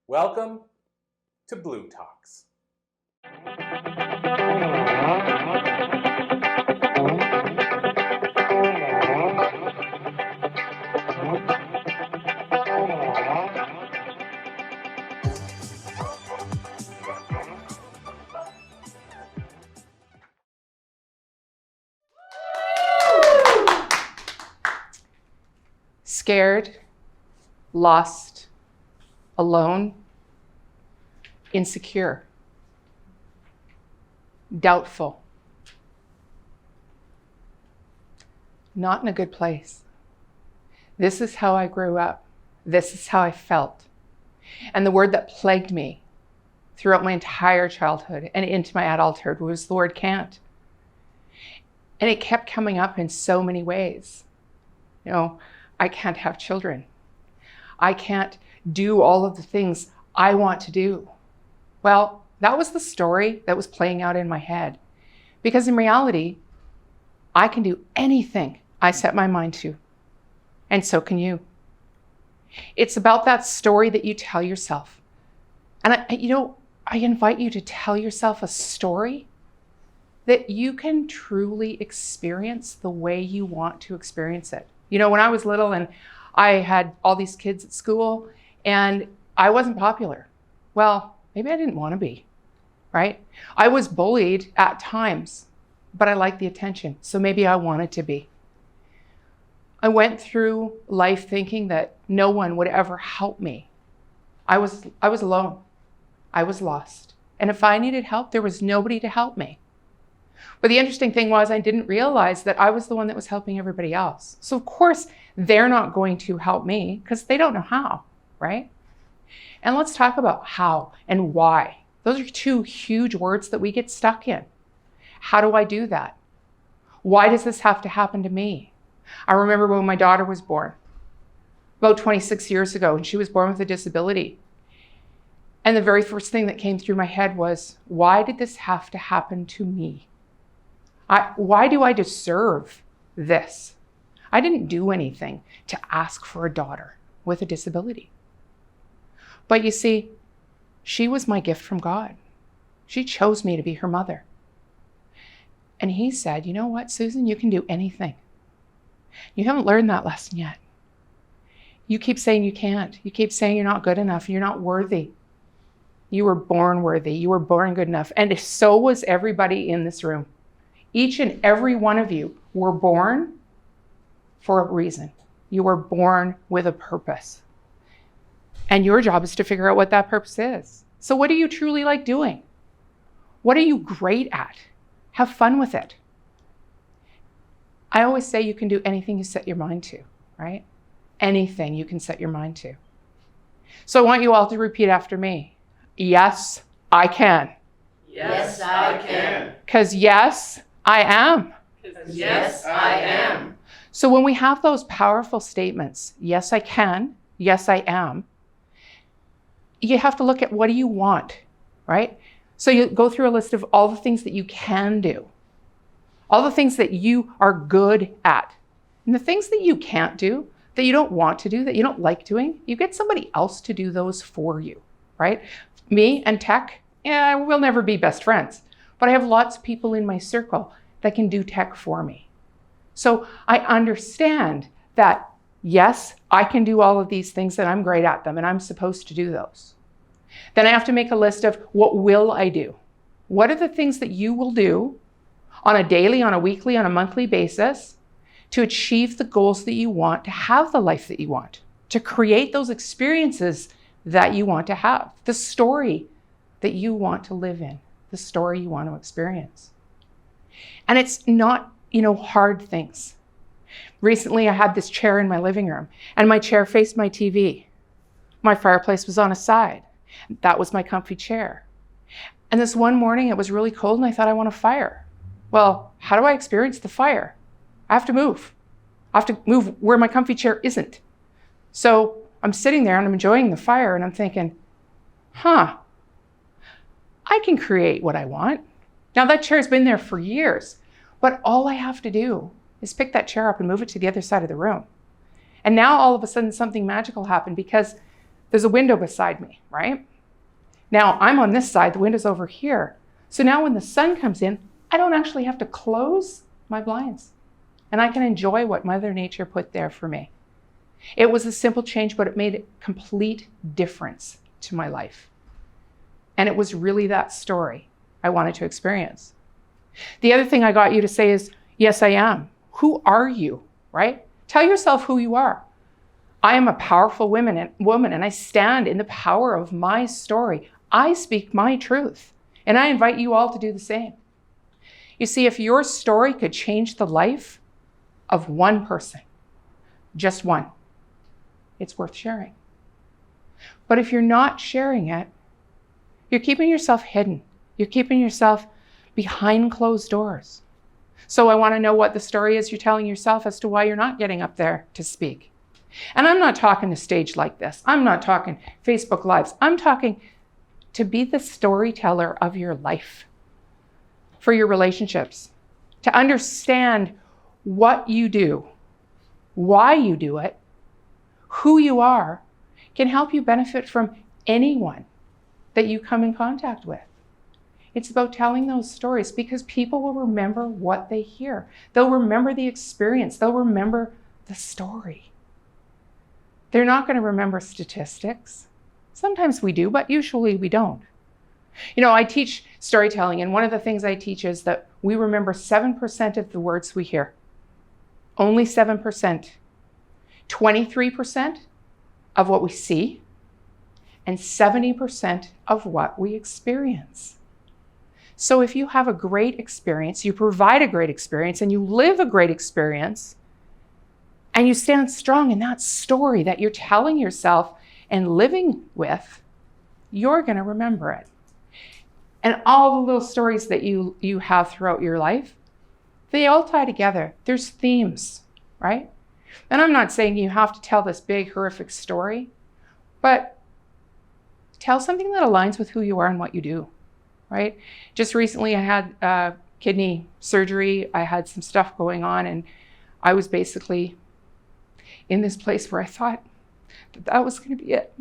Welcome to Blue Talks. Scared, lost, alone, insecure, doubtful, not in a good place. This is how I grew up. This is how I felt. And the word that plagued me throughout my entire childhood and into my adulthood was the word can't. And it kept coming up in so many ways. You know, I can't have children. I can't do all of the things I want to do. Well, that was the story that was playing out in my head. Because in reality, I can do anything I set my mind to. And so can you. It's about that story that you tell yourself. And I invite you to tell yourself a story that you can truly experience the way you want to experience it. You know, when I was little and I had all these kids at school and I wasn't popular. Well, maybe I didn't want to be, right? I was bullied at times, but I liked the attention. So maybe I wanted to be. I went through life thinking that no one would ever help me. I was alone. I was lost. And if I needed help, there was nobody to help me. But the interesting thing was I didn't realize that I was the one that was helping everybody else. So of course, they're not going to help me because they don't know how, right? And let's talk about how and why. Those are two huge words that we get stuck in. How do I do that? Why does this have to happen to me? I remember when my daughter was born, about 26 years ago, and she was born with a disability. And the very first thing that came through my head was, why did this have to happen to me? Why do I deserve this? I didn't do anything to ask for a daughter with a disability. But you see, she was my gift from God. She chose me to be her mother. And he said, you know what, Susan, you can do anything. You haven't learned that lesson yet. You keep saying you can't. You keep saying you're not good enough. You're not worthy. You were born worthy. You were born good enough. And so was everybody in this room. Each and every one of you were born for a reason. You were born with a purpose. And your job is to figure out what that purpose is. So what do you truly like doing? What are you great at? Have fun with it. I always say you can do anything you set your mind to, right? Anything you can set your mind to. So I want you all to repeat after me. Yes, I can. Yes, I can. Because yes, I am. Yes, I am. So when we have those powerful statements, yes, I can, yes, I am, you have to look at what do you want, right? So you go through a list of all the things that you can do, all the things that you are good at, and the things that you can't do, that you don't want to do, that you don't like doing, you get somebody else to do those for you, right? Me and tech, we'll never be best friends, but I have lots of people in my circle that can do tech for me. So I understand that, yes, I can do all of these things and I'm great at them and I'm supposed to do those. Then I have to make a list of what will I do? What are the things that you will do on a daily, on a weekly, on a monthly basis to achieve the goals that you want, to have the life that you want, to create those experiences that you want to have, the story that you want to live in, the story you want to experience. And it's not, hard things. Recently, I had this chair in my living room and my chair faced my TV. My fireplace was on a side. That was my comfy chair. And this one morning, it was really cold and I thought, I want a fire. Well, how do I experience the fire? I have to move. I have to move where my comfy chair isn't. So I'm sitting there and I'm enjoying the fire and I'm thinking, I can create what I want. Now that chair's been there for years, but all I have to do is pick that chair up and move it to the other side of the room. And now all of a sudden something magical happened because there's a window beside me, right? Now I'm on this side, the window's over here. So now when the sun comes in, I don't actually have to close my blinds. And I can enjoy what Mother Nature put there for me. It was a simple change, but it made a complete difference to my life. And it was really that story I wanted to experience. The other thing I got you to say is, yes, I am. Who are you, right? Tell yourself who you are. I am a powerful woman, and I stand in the power of my story. I speak my truth, and I invite you all to do the same. You see, if your story could change the life of one person, just one, it's worth sharing. But if you're not sharing it, you're keeping yourself hidden. You're keeping yourself behind closed doors. So I want to know what the story is you're telling yourself as to why you're not getting up there to speak. And I'm not talking a stage like this. I'm not talking Facebook Lives. I'm talking to be the storyteller of your life, for your relationships, to understand what you do, why you do it, who you are, can help you benefit from anyone that you come in contact with. It's about telling those stories because people will remember what they hear. They'll remember the experience. They'll remember the story. They're not going to remember statistics. Sometimes we do, but usually we don't. You know, I teach storytelling, and one of the things I teach is that we remember 7% of the words we hear. Only 7%. 23% of what we see, and 70% of what we experience. So if you have a great experience, you provide a great experience, and you live a great experience, and you stand strong in that story that you're telling yourself and living with, you're going to remember it. And all the little stories that you have throughout your life, they all tie together. There's themes, right? And I'm not saying you have to tell this big, horrific story, but tell something that aligns with who you are and what you do, right? Just recently I had kidney surgery. I had some stuff going on, and I was basically in this place where I thought that was going to be it.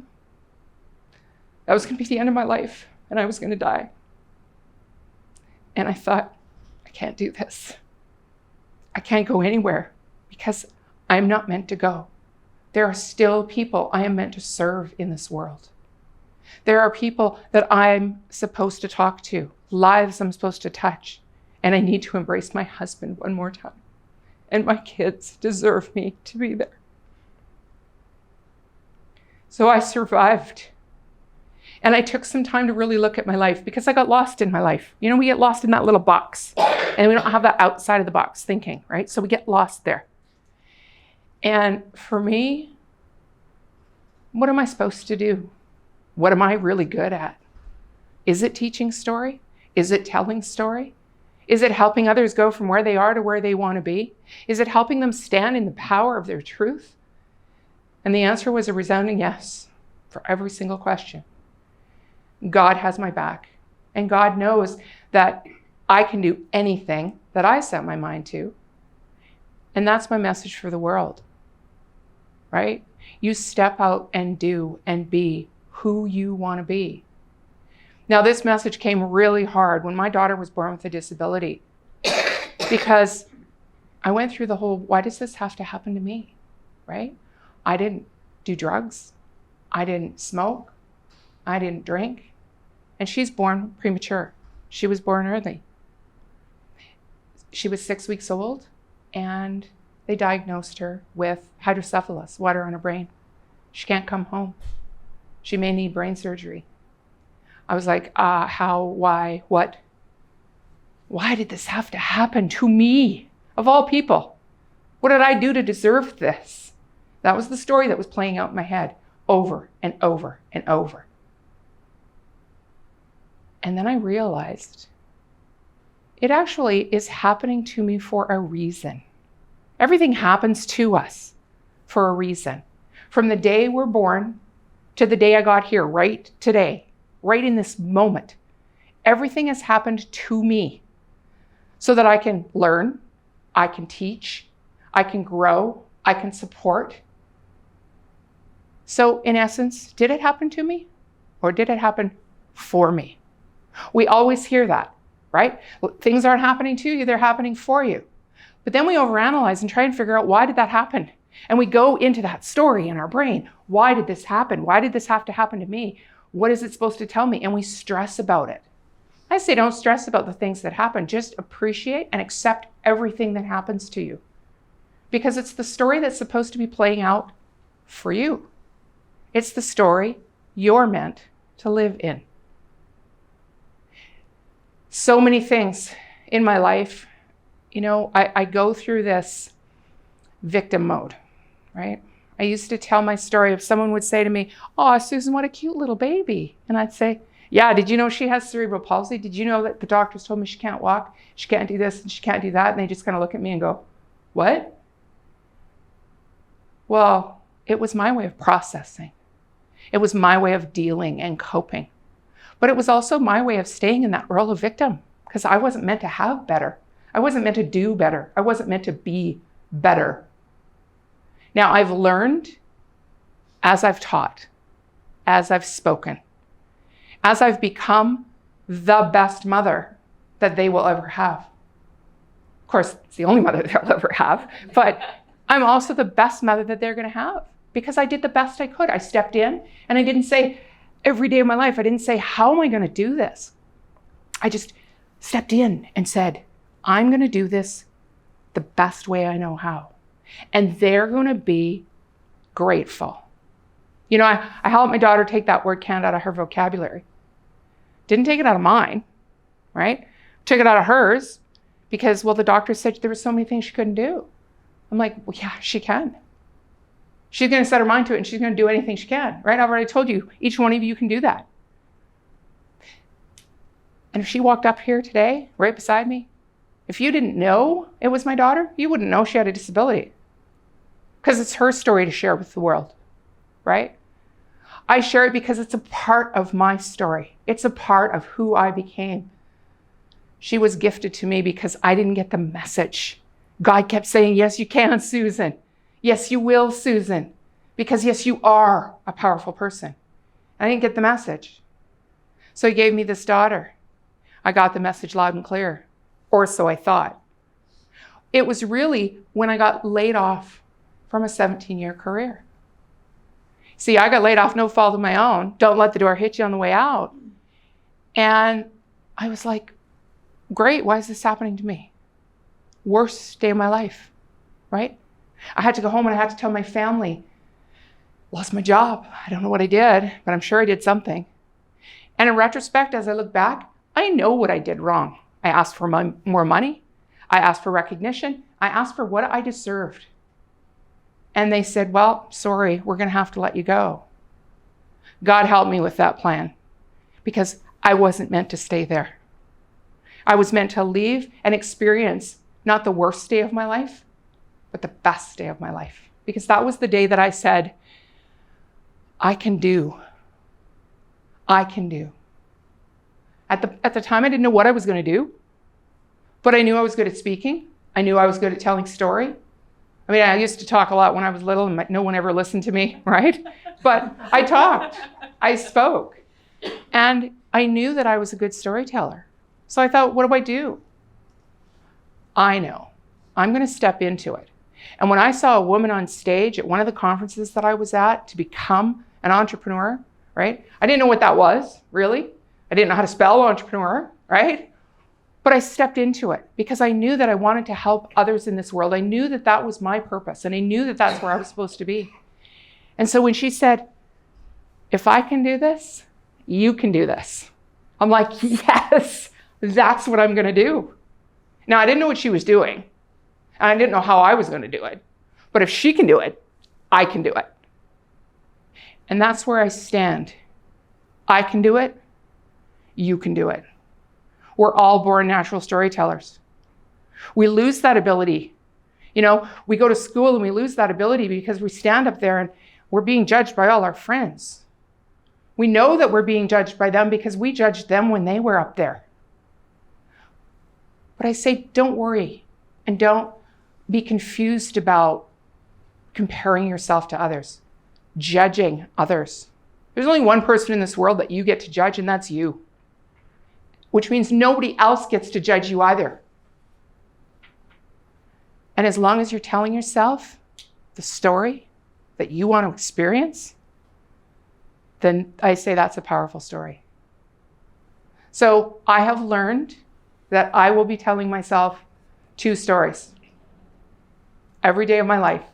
That was going to be the end of my life, and I was going to die. And I thought, I can't do this. I can't go anywhere because I'm not meant to go. There are still people I am meant to serve in this world. There are people that I'm supposed to talk to, lives I'm supposed to touch, and I need to embrace my husband one more time. And my kids deserve me to be there. So I survived. And I took some time to really look at my life because I got lost in my life. You know, we get lost in that little box and we don't have that outside of the box thinking, right? So we get lost there. And for me, what am I supposed to do? What am I really good at? Is it teaching story? Is it telling story? Is it helping others go from where they are to where they want to be? Is it helping them stand in the power of their truth? And the answer was a resounding yes for every single question. God has my back, and God knows that I can do anything that I set my mind to. And that's my message for the world, right? You step out and do and be who you want to be. Now, this message came really hard when my daughter was born with a disability because I went through the whole, why does this have to happen to me, right? I didn't do drugs. I didn't smoke. I didn't drink. And she's born premature. She was born early. She was 6 weeks old, and they diagnosed her with hydrocephalus, water on her brain. She can't come home. She may need brain surgery. I was like, how, why, what? Why did this have to happen to me, of all people? What did I do to deserve this? That was the story that was playing out in my head over and over and over. And then I realized it actually is happening to me for a reason. Everything happens to us for a reason. From the day we're born to the day I got here, right today, right in this moment, everything has happened to me so that I can learn, I can teach, I can grow, I can support. So in essence, did it happen to me or did it happen for me? We always hear that, right? Things aren't happening to you, they're happening for you. But then we overanalyze and try and figure out, why did that happen? And we go into that story in our brain. Why did this happen? Why did this have to happen to me? What is it supposed to tell me? And we stress about it. I say don't stress about the things that happen. Just appreciate and accept everything that happens to you. Because it's the story that's supposed to be playing out for you. It's the story you're meant to live in. So many things in my life, I go through this victim mode, right? I used to tell my story. If someone would say to me, "Oh, Susan, what a cute little baby." And I'd say, "Yeah, did you know she has cerebral palsy? Did you know that the doctors told me she can't walk, she can't do this, and she can't do that?" And they just kind of look at me and go, "What?" Well, it was my way of processing. It was my way of dealing and coping. But it was also my way of staying in that role of victim, because I wasn't meant to have better. I wasn't meant to do better. I wasn't meant to be better. Now, I've learned as I've taught, as I've spoken, as I've become the best mother that they will ever have. Of course, it's the only mother they'll ever have, but I'm also the best mother that they're going to have because I did the best I could. I stepped in and I didn't say every day of my life, I didn't say, how am I going to do this? I just stepped in and said, I'm going to do this the best way I know how. And they're going to be grateful. I helped my daughter take that word "can't" out of her vocabulary. Didn't take it out of mine, right? Took it out of hers because, the doctor said there were so many things she couldn't do. I'm like, well, yeah, she can. She's going to set her mind to it and she's going to do anything she can, right? I've already told you, each one of you can do that. And if she walked up here today, right beside me, if you didn't know it was my daughter, you wouldn't know she had a disability. Because it's her story to share with the world, right? I share it because it's a part of my story. It's a part of who I became. She was gifted to me because I didn't get the message. God kept saying, yes, you can, Susan. Yes, you will, Susan. Because yes, you are a powerful person. I didn't get the message. So he gave me this daughter. I got the message loud and clear. Or so I thought. It was really when I got laid off from a 17-year career. See, I got laid off, no fault of my own. Don't let the door hit you on the way out. And I was like, great, why is this happening to me? Worst day of my life, right? I had to go home and I had to tell my family, lost my job. I don't know what I did, but I'm sure I did something. And in retrospect, as I look back, I know what I did wrong. I asked for more money. I asked for recognition. I asked for what I deserved. And they said, well, sorry, we're going to have to let you go. God helped me with that plan because I wasn't meant to stay there. I was meant to leave and experience not the worst day of my life, but the best day of my life. Because that was the day that I said, I can do. I can do. At the time, I didn't know what I was going to do, but I knew I was good at speaking. I knew I was good at telling story. I mean, I used to talk a lot when I was little and no one ever listened to me, right? But I talked, I spoke, and I knew that I was a good storyteller. So I thought, what do? I know. I'm going to step into it. And when I saw a woman on stage at one of the conferences that I was at to become an entrepreneur, right? I didn't know what that was, really. I didn't know how to spell entrepreneur, right? But I stepped into it because I knew that I wanted to help others in this world. I knew that that was my purpose, and I knew that that's where I was supposed to be. And so when she said, if I can do this, you can do this. I'm like, yes, that's what I'm going to do. Now, I didn't know what she was doing, and I didn't know how I was going to do it. But if she can do it, I can do it. And that's where I stand. I can do it. You can do it. We're all born natural storytellers. We lose that ability. We go to school and we lose that ability because we stand up there and we're being judged by all our friends. We know that we're being judged by them because we judged them when they were up there. But I say, don't worry and don't be confused about comparing yourself to others. judging others. There's only one person in this world that you get to judge, and that's you. Which means nobody else gets to judge you either. And as long as you're telling yourself the story that you want to experience, then I say that's a powerful story. So I have learned that I will be telling myself 2 stories every day of my life.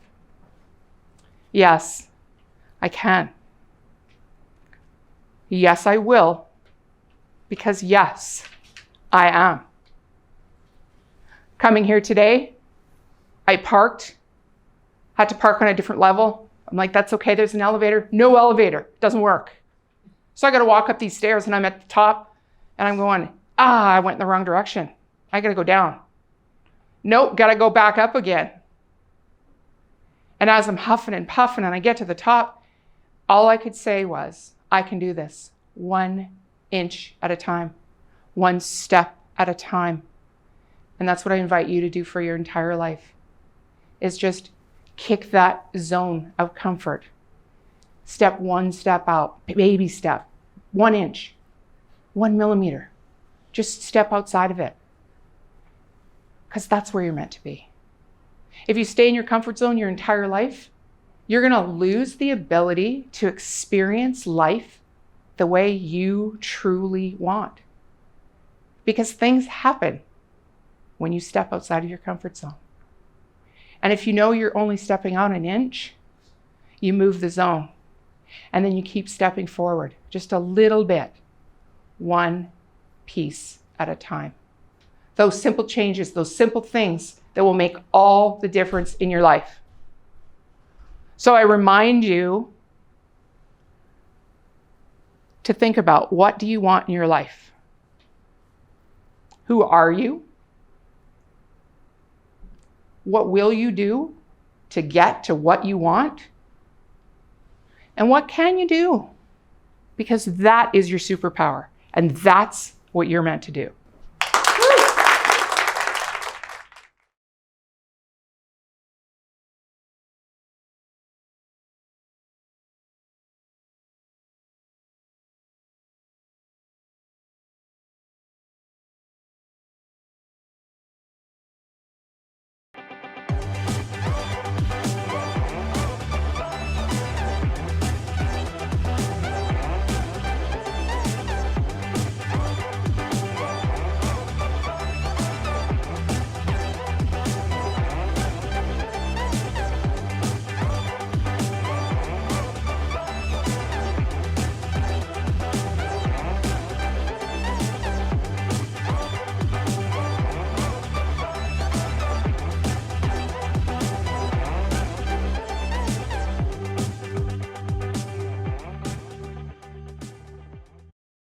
Yes, I can. Yes, I will. Because yes, I am. Coming here today, I had to park on a different level. I'm like, that's okay, there's an elevator. No elevator, doesn't work. So I gotta walk up these stairs and I'm at the top and I'm going, I went in the wrong direction. I gotta go down. Nope, gotta go back up again. And as I'm huffing and puffing and I get to the top, all I could say was, I can do this 1 inch at a time, 1 step at a time. And that's what I invite you to do for your entire life, is just kick that zone of comfort. Step 1 step out, baby step, 1 inch, 1 millimeter. Just step outside of it. Because that's where you're meant to be. If you stay in your comfort zone your entire life, you're going to lose the ability to experience life the way you truly want. Because things happen when you step outside of your comfort zone. And if you know you're only stepping out 1 inch, you move the zone. And then you keep stepping forward just a little bit, 1 piece at a time. Those simple changes, those simple things that will make all the difference in your life. So I remind you to think about, what do you want in your life? Who are you? What will you do to get to what you want? And what can you do? Because that is your superpower, and that's what you're meant to do.